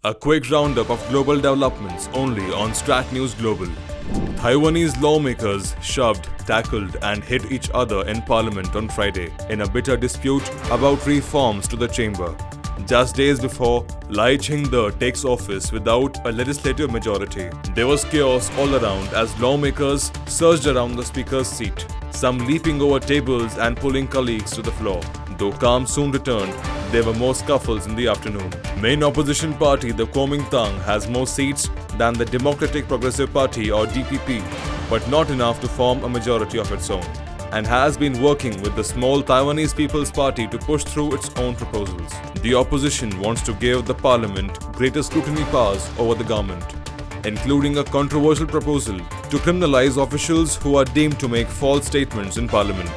A quick roundup of global developments only on StratNews Global. Taiwanese lawmakers shoved, tackled and hit each other in parliament on Friday in a bitter dispute about reforms to the chamber. Just days before Lai Ching-te takes office without a legislative majority, there was chaos all around as lawmakers surged around the speaker's seat, some leaping over tables and pulling colleagues to the floor. Though calm soon returned, there were more scuffles in the afternoon. Main opposition party, the Kuomintang, has more seats than the Democratic Progressive Party or DPP, but not enough to form a majority of its own, and has been working with the small Taiwanese People's Party to push through its own proposals. The opposition wants to give the parliament greater scrutiny powers over the government, including a controversial proposal to criminalize officials who are deemed to make false statements in parliament.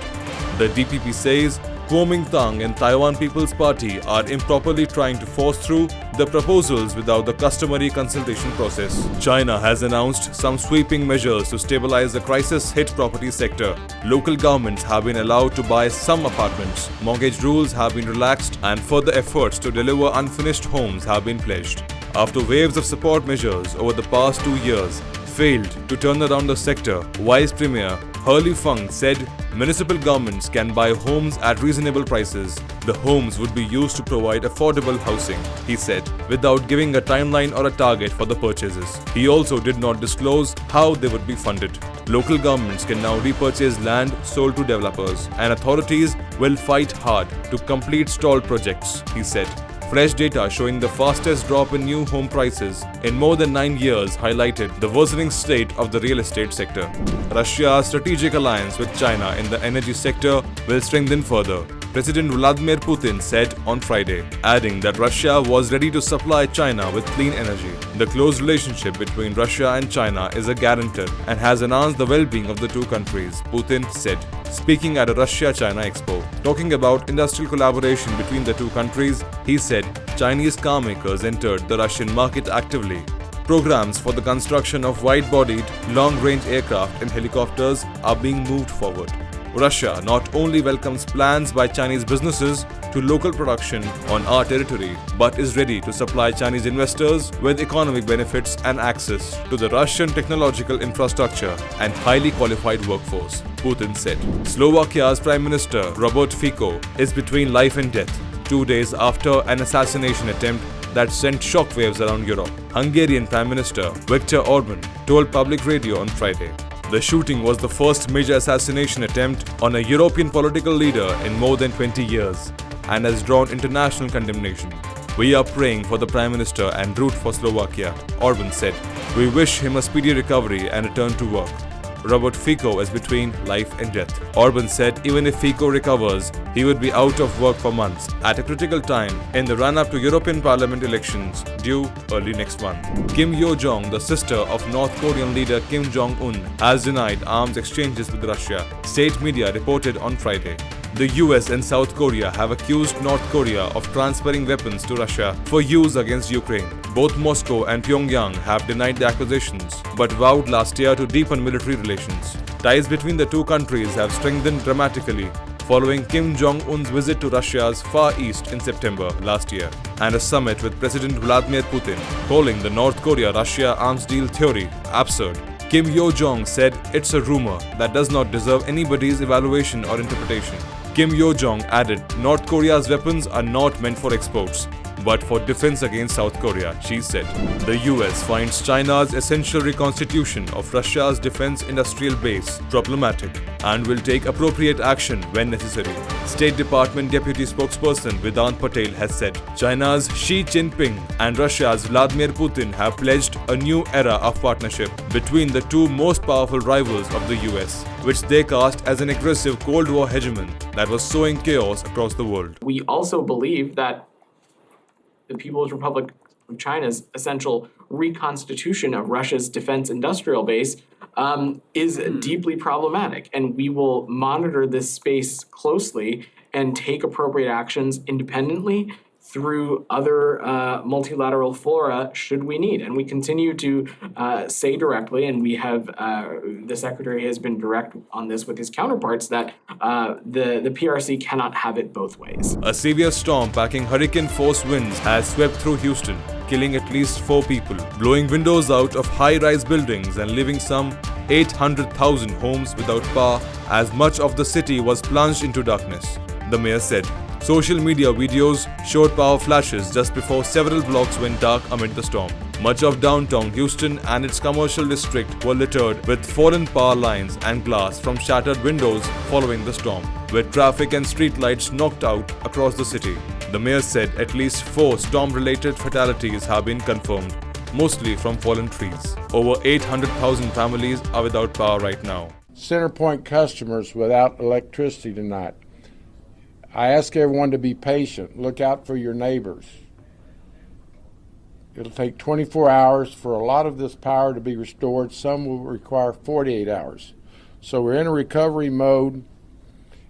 The DPP says Kuomintang and Taiwan People's Party are improperly trying to force through the proposals without the customary consultation process. China has announced some sweeping measures to stabilize the crisis-hit property sector. Local governments have been allowed to buy some apartments, mortgage rules have been relaxed, and further efforts to deliver unfinished homes have been pledged. After waves of support measures over the past 2 years failed to turn around the sector, Vice Premier Hurley Fung said municipal governments can buy homes at reasonable prices. The homes would be used to provide affordable housing, he said, without giving a timeline or a target for the purchases. He also did not disclose how they would be funded. Local governments can now repurchase land sold to developers, and authorities will fight hard to complete stalled projects, he said. Fresh data showing the fastest drop in new home prices in more than 9 years highlighted the worsening state of the real estate sector. Russia's strategic alliance with China in the energy sector will strengthen further, President Vladimir Putin said on Friday, adding that Russia was ready to supply China with clean energy. The close relationship between Russia and China is a guarantor and has enhanced the well-being of the two countries, Putin said, speaking at a Russia-China Expo. Talking about industrial collaboration between the two countries, he said Chinese car makers entered the Russian market actively. Programs for the construction of wide-bodied, long-range aircraft and helicopters are being moved forward. Russia not only welcomes plans by Chinese businesses to local production on our territory, but is ready to supply Chinese investors with economic benefits and access to the Russian technological infrastructure and highly qualified workforce, Putin said. Slovakia's Prime Minister Robert Fico is between life and death 2 days after an assassination attempt that sent shockwaves around Europe. Hungarian Prime Minister Viktor Orban told public radio on Friday. The shooting was the first major assassination attempt on a European political leader in more than 20 years and has drawn international condemnation. We are praying for the Prime Minister and root for Slovakia, Orban said. We wish him a speedy recovery and return to work. Robert Fico is between life and death. Orban said even if Fico recovers, he would be out of work for months at a critical time in the run-up to European Parliament elections due early next month. Yo Jong, the sister of North Korean leader Kim Jong-un, has denied arms exchanges with Russia, state media reported on Friday. The US and South Korea have accused North Korea of transferring weapons to Russia for use against Ukraine. Both Moscow and Pyongyang have denied the accusations, but vowed last year to deepen military relations. Ties between the two countries have strengthened dramatically following Kim Jong-un's visit to Russia's Far East in September last year and a summit with President Vladimir Putin, calling the North Korea-Russia arms deal theory absurd. Yo Jong said it's a rumor that does not deserve anybody's evaluation or interpretation. Yo Jong added, North Korea's weapons are not meant for exports, but for defense against South Korea, she said. The US finds China's essential reconstitution of Russia's defense industrial base problematic and will take appropriate action when necessary. State Department Deputy Spokesperson Vedant Patel has said China's Xi Jinping and Russia's Vladimir Putin have pledged a new era of partnership between the two most powerful rivals of the US, which they cast as an aggressive Cold War hegemon that was sowing chaos across the world. We also believe that the People's Republic of China's essential reconstitution of Russia's defense industrial base is deeply problematic, and we will monitor this space closely and take appropriate actions independently through other multilateral fora should we need. And we continue to say directly, and we have the Secretary has been direct on this with his counterparts, that the PRC cannot have it both ways. A severe storm packing hurricane force winds has swept through Houston, killing at least 4 people, blowing windows out of high-rise buildings and leaving some 800,000 homes without power as much of the city was plunged into darkness, the mayor said. Social media videos showed power flashes just before several blocks went dark amid the storm. Much of downtown Houston and its commercial district were littered with fallen power lines and glass from shattered windows following the storm, with traffic and street lights knocked out across the city. The mayor said at least 4 storm-related fatalities have been confirmed, mostly from fallen trees. Over 800,000 families are without power right now. Centerpoint customers without electricity tonight. I ask everyone to be patient. Look out for your neighbors. It'll take 24 hours for a lot of this power to be restored. Some will require 48 hours. So we're in a recovery mode.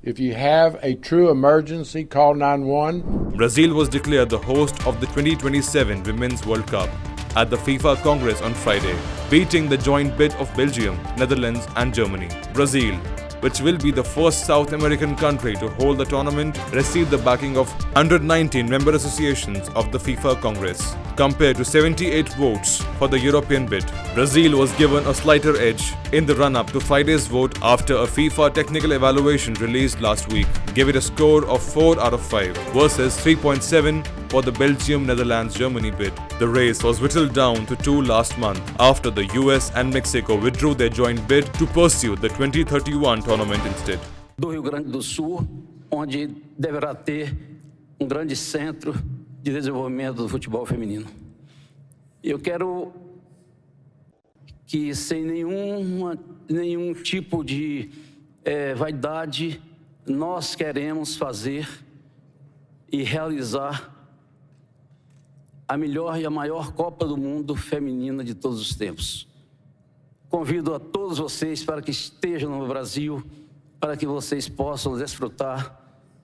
If you have a true emergency, call 911. Brazil was declared the host of the 2027 Women's World Cup at the FIFA Congress on Friday, beating the joint bid of Belgium, Netherlands and Germany. Brazil, which will be the first South American country to hold the tournament, received the backing of 119 member associations of the FIFA Congress, compared to 78 votes for the European bid. Brazil was given a slighter edge in the run-up to Friday's vote after a FIFA technical evaluation released last week gave it a score of 4 out of 5 versus 3.7 for the Belgium-Netherlands-Germany bid. The race was whittled down to 2 last month after the US and Mexico withdrew their joint bid to pursue the 2031 tournament instead. Do Rio Grande do Sul, onde deverá ter grande centro de desenvolvimento do futebol feminino. Eu quero que, sem nenhum tipo de vaidade, nós queremos fazer e realizar a melhor e a maior Copa do Mundo feminina de todos os tempos. Convido a todos vocês para que estejam no Brasil, para que vocês possam desfrutar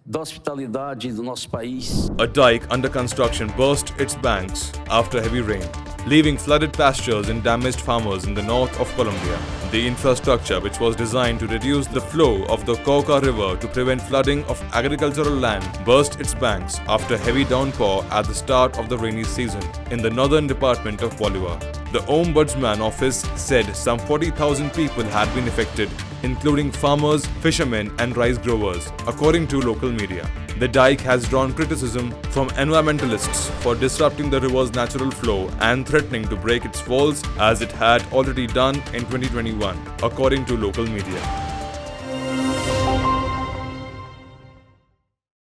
da hospitalidade do nosso país. A dike under construction burst its banks after heavy rain, leaving flooded pastures and damaged farmers in the north of Colombia. The infrastructure, which was designed to reduce the flow of the Cauca River to prevent flooding of agricultural land, burst its banks after heavy downpour at the start of the rainy season in the northern department of Bolivar. The Ombudsman office said some 40,000 people had been affected, including farmers, fishermen and rice growers, according to local media. The dike has drawn criticism from environmentalists for disrupting the river's natural flow and threatening to break its walls as it had already done in 2021, according to local media.